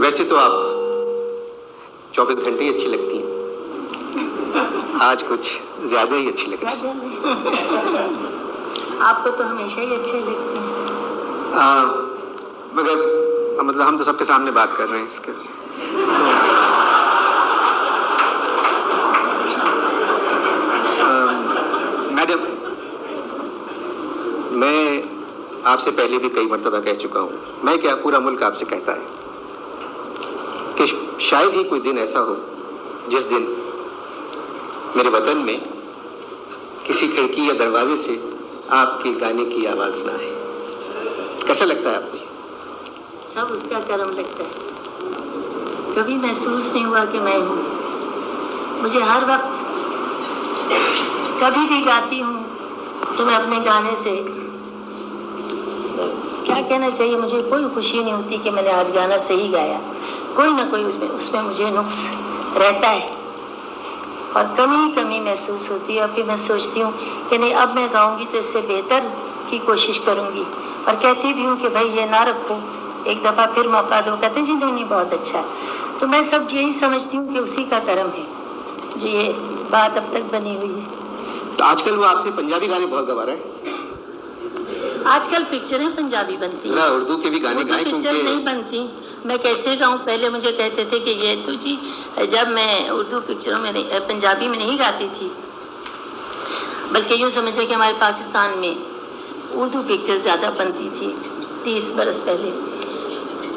वैसे तो आप 24 घंटे ही अच्छी लगती हैं, आज कुछ ज्यादा ही अच्छी लग रही हैं। आपको तो हमेशा ही अच्छे लगते हैं। मगर मतलब हम तो सबके सामने बात कर रहे हैं इसके। मैडम, मैं आपसे पहले भी कई मर्तबा कह चुका हूँ, मैं क्या पूरा मुल्क आपसे कहता है कि शायद ही कोई दिन ऐसा हो जिस दिन मेरे वतन में किसी खिड़की या दरवाजे से आपके गाने की आवाज ना आए। कैसा लगता है आपको? सब उसका कर्म लगता है। कभी महसूस नहीं हुआ कि मैं हूँ। मुझे हर वक्त कभी भी गाती हूँ तो मैं अपने गाने से क्या कहना चाहिए, मुझे कोई खुशी नहीं होती कि मैंने आज गाना सही गाया। कोई ना कोई उसमें मुझे नुक्स रहता है और कमी महसूस होती है। और फिर मैं सोचती हूँ कि नहीं, अब मैं गाऊंगी तो इससे बेहतर की कोशिश करूँगी। और कहती भी हूँ कि भाई ये ना रखो, एक दफ़ा फिर मौका दो। कहते हैं जी नहीं बहुत अच्छा है। तो मैं सब यही समझती हूँ कि उसी का कर्म है जो ये बात अब तक बनी हुई है। तो आजकल वो आपसे पंजाबी गाने बहुत गवा रहा है। आजकल पिक्चरें पंजाबी बनती हैं, उर्दू के भी गाने गाएं, पिक्चर नहीं बनती। मैं कैसे गाऊं? पहले मुझे कहते थे कि ये तो जी, जब मैं उर्दू पिक्चरों में नहीं, पंजाबी में नहीं गाती थी, बल्कि यूँ समझे कि हमारे पाकिस्तान में उर्दू पिक्चर ज़्यादा बनती थी 30 बरस पहले।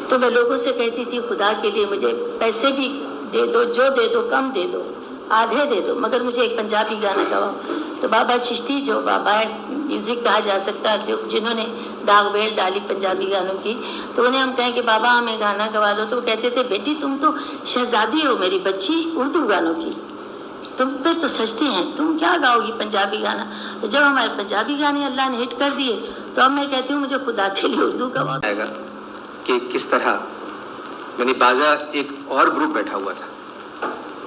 तो मैं लोगों से कहती थी खुदा के लिए मुझे पैसे भी दे दो, जो दे दो कम दे दो, आधे दे दो, मगर मुझे एक पंजाबी गाना गवाओ। तो बाबा चिश्ती, जो बाबा म्यूज़िक कहा जा सकता है, जो जिन्होंने दागवेल डाली पंजाबी गानों की, तो उन्हें हम कहें कि बाबा हमें गाना गवा दो, तो वो कहते थे बेटी तुम तो शहजादी हो मेरी बच्ची उर्दू गानों की, तुम पे तो सजते हैं, तुम क्या गाओगी पंजाबी गाना। तो जब हमारे पंजाबी गाने अल्लाह ने हिट कर दिए तो अब मैं कहती हूँ मुझे खुदा के लिए उर्दू गवा आएगा कि किस तरह मैंने बाजा एक और ग्रुप बैठा हुआ था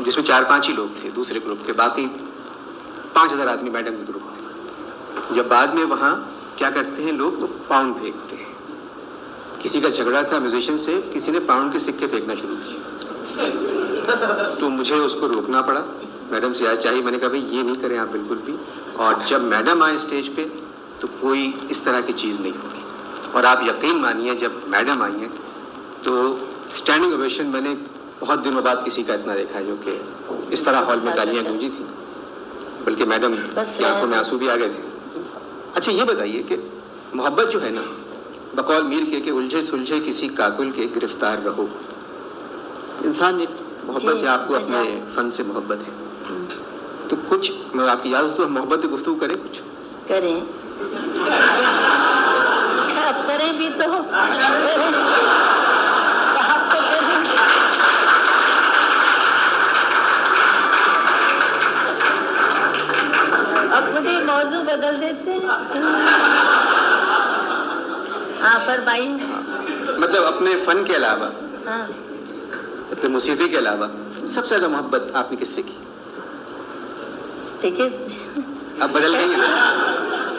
जिसमें 4-5 ही लोग थे दूसरे ग्रुप के, बाकी 5000 आदमी मैडम के ग्रुप थे। जब बाद में वहाँ क्या करते हैं लोग, वो पाउंड फेंकते हैं। किसी का झगड़ा था म्यूजिशियन से, किसी ने पाउंड के सिक्के फेंकना शुरू किया, तो मुझे उसको रोकना पड़ा। मैडम से आज चाहिए, मैंने कहा भाई ये नहीं करें आप बिल्कुल भी। और जब मैडम आए स्टेज पे तो कोई इस तरह की चीज़ नहीं होगी। और आप यकीन मानिए जब मैडम आई हैं तो स्टैंडिंग ओवेशन मैंने बहुत दिनों बाद किसी का इतना देखा है जो कि इस तरह हॉल में तालियां गूंजी थी, बल्कि मैडम की आंखों में आंसू भी आ गए थे। अच्छा ये बताइए कि मोहब्बत जो है ना, बकौल मीर के उलझे सुलझे किसी काकुल के गिरफ्तार रहो। इंसान एक मोहब्बत है, आपको अपने फन से मोहब्बत है, तो कुछ मैं आपकी याद तो मोहब्बत की गुफ्तगू करें, कुछ करें। अब करें भी तो अब खुद ही मौजू बदल देते हैं। हाँ पर भाई मतलब अपने फन के अलावा, हाँ, मतलब मौसीकी के अलावा सबसे ज्यादा मोहब्बत आपने किससे की? देखिए अब बदल गई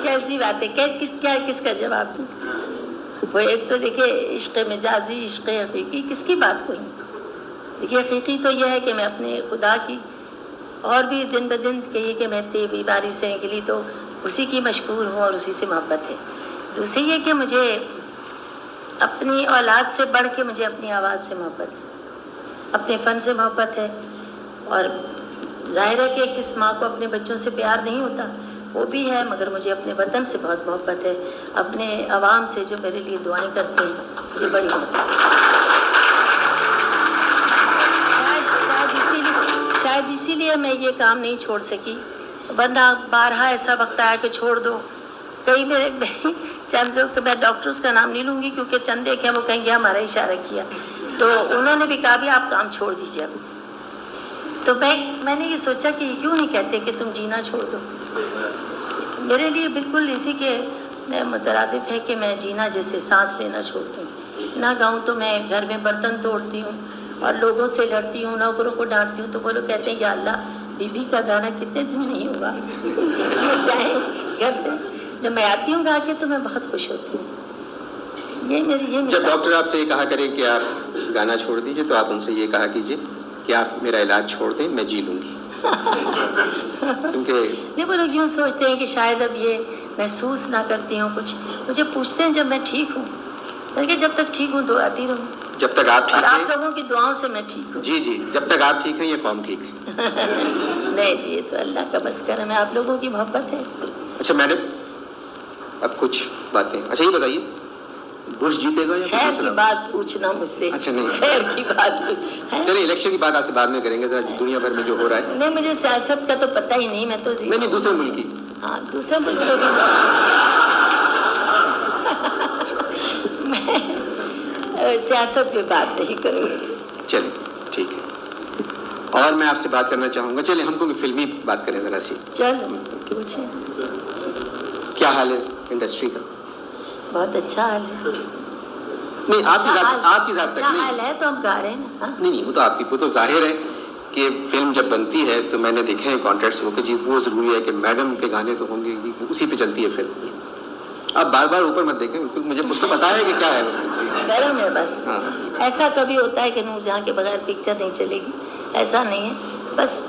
कैसी बात है, किसका जवाब दूं? वो एक तो देखिए इश्क मिजाजी, इश्क हकीकी, किसकी बात कोई। देखिए हकीकी तो यह है कि मैं अपने खुदा की और भी दिन ब दिन कहिए कि मैं इतनी बीमारी से निकली तो उसी की मशहूर हूँ और उसी से मोहब्बत है। दूसरी ये कि मुझे अपनी औलाद से बढ़ के मुझे अपनी आवाज़ से मोहब्बत है, अपने फ़न से मोहब्बत है। और जाहिर है कि किस माँ को अपने बच्चों से प्यार नहीं होता, वो भी है, मगर मुझे अपने वतन से बहुत मोहब्बत है, अपने आवाम से जो मेरे लिए दुआएं करते हैं, मुझे बड़ी मोहब्बत है। शायद इसीलिए मैं ये काम नहीं छोड़ सकी, वरना बारहा ऐसा वक्त आया कि छोड़ दो। कई मेरे चंद लोग, मैं डॉक्टर्स का नाम नहीं लूँगी क्योंकि चंद देखे वो कहेंगे हमारा इशारा किया, तो उन्होंने भी कहा भी आप काम छोड़ दीजिए अब। तो मैंने ये सोचा कि क्यों नहीं कहते कि तुम जीना छोड़ दो। मेरे लिए बिल्कुल इसी के मुतरादिफ है कि मैं जीना जैसे सांस लेना छोड़ दूँ। ना गाऊँ तो मैं घर में बर्तन तोड़ती हूँ और लोगों से लड़ती हूँ, नौकरों को डांटती हूँ, तो वो लोग कहते हैं या अल्लाह बीबी का गाना कितने दिन नहीं हुआ ये चाहे घर से। जब मैं आती हूँ गा के तो मैं बहुत खुश होती हूँ। ये मेरी ये जब डॉक्टर आपसे ये कहा करें कि आप گانا چھوڑ دیجیے تو آپ ان سے یہ کہا کیجیے کہ آپ میرا علاج چھوڑ دیں، میں جی لوں گی. کیونکہ نہیں، وہ لوگ یوں سوچتے ہیں کہ شاید اب یہ محسوس نہ کرتی ہوں کچھ. مجھے پوچھتے ہیں جب میں ٹھیک ہوں، بلکہ جب تک ٹھیک ہوں دعاتی رہوں، جب تک آپ اور ٹھیک آپ ہیں. لوگوں کی دعاؤں سے میں ٹھیک ہوں. جی جب تک آپ ٹھیک ہیں یہ قوم ٹھیک ہے. نہیں جی، یہ تو اللہ کا بس کرم ہے، آپ لوگوں کی محبت ہے. اچھا میڈم، اب کچھ باتیں. اچھا یہ بتائیے، بش جیتے گا یا کچھ خیر دوسرا؟ کی بات پوچھنا مجھ سے. اچھا نہیں، خیر کی بات ہے. چلیے الیکشن کی بات آپ سے بعد میں کریں گے. ذرا دنیا بھر میں جو ہو رہا ہے. نہیں، مجھے سیاست کا تو پتہ ہی نہیں. میں تو نہیں دوسرے ملک کی. ہاں، دوسرے ملک کو بھی میں سیاست پہ بات نہیں کروں گی. چلیے ٹھیک ہے. اور میں آپ سے بات کرنا چاہوں گا، چلیے ہم کو فلمی بات کریں ذرا سی. چل پوچھیں. کیا حال ہے انڈسٹری کا؟ بہت اچھا حال ہے. نہیں آپ کی ذات تک اچھا نہیں. حال ہے تو ہم گا رہے ہیں نا. نہیں وہ تو آپ کی، وہ تو ظاہر ہے کہ فلم جب بنتی ہے تو میں نے دیکھے ہیں کانٹریکٹس ہو کہ جی وہ ضروری ہے کہ میڈم کے گانے تو ہوں گے، اسی پہ چلتی ہے فلم. آپ بار بار اوپر مت دیکھیں، مجھے اس کو پتا ہے کہ کیا ہے. کرم ہے بس. ہاں. ایسا کبھی ہوتا ہے کہ نور جہاں کے بغیر پکچر نہیں چلے گی، ایسا نہیں ہے. بس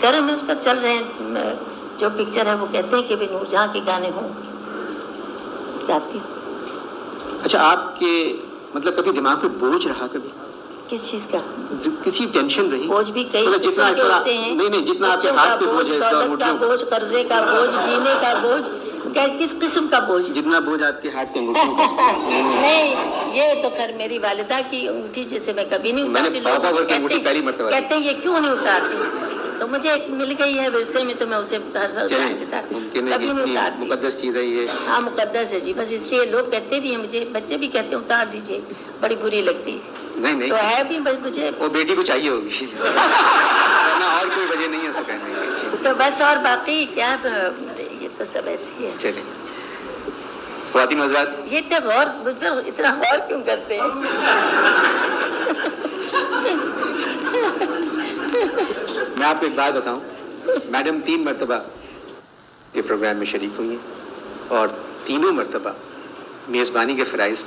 کرم ہے اس کا. چل رہے ہیں جو پکچر ہے وہ کہتے ہیں کہ بھی نور جہاں کے گانے ہوں، گاتی ہوں. اچھا آپ کے مطلب کبھی دماغ پہ بوجھ رہا، کبھی کس چیز کا کسی ٹینشن رہی؟ بوجھ بھی کئی مطلب قسم کے ہوتے ہیں. نہیں جتنا آپ کے ہاتھ پہ بوجھ ہے، اس کا دولت کا بوجھ، قرضے کا بوجھ، جینے کا بوجھ، کس قسم کا بوجھ؟ جتنا بوجھ آپ کے ہاتھ پہ انگوٹھیوں کا. نہیں، یہ تو خیر میری والدہ کی انگوٹھی جسے میں کبھی نہیں میں نے اتارتی. پاپا لوگ کی انگوٹھی پہلی مرتبہ کہتے ہیں یہ کیوں نہیں اتارتی، تو مجھے ایک مل گئی ہے ورثے میں، تو میں اسے ہر سال کے ساتھ ممکن ہے کبھی نہیں کہ اتارتی. مقدس چیز ہے یہ. ہاں مقدس ہے جی. بس اس لیے لوگ کہتے بھی ہیں مجھے، بچے بھی کہتے ہیں اتار دیجیے، بڑی بری لگتی. نہیں تو ہے بھی مجھے وہ بیٹی کو چاہیے ہوگی ورنہ اور کوئی وجہ نہیں ہے اس کو کہنے کی. تو بس. اور باقی کیا، یہ تو سب ایسے ہی ہے. چلیے خواتین حضرات، یہ اتنا غور، مجھ پر اتنا غور کیوں کرتے ہیں؟ میں آپ کو ایک بات بتاؤں، میڈم 3 مرتبہ یہ پروگرام میں شریک ہوئی ہیں اور تینوں مرتبہ میزبانی کے فرائض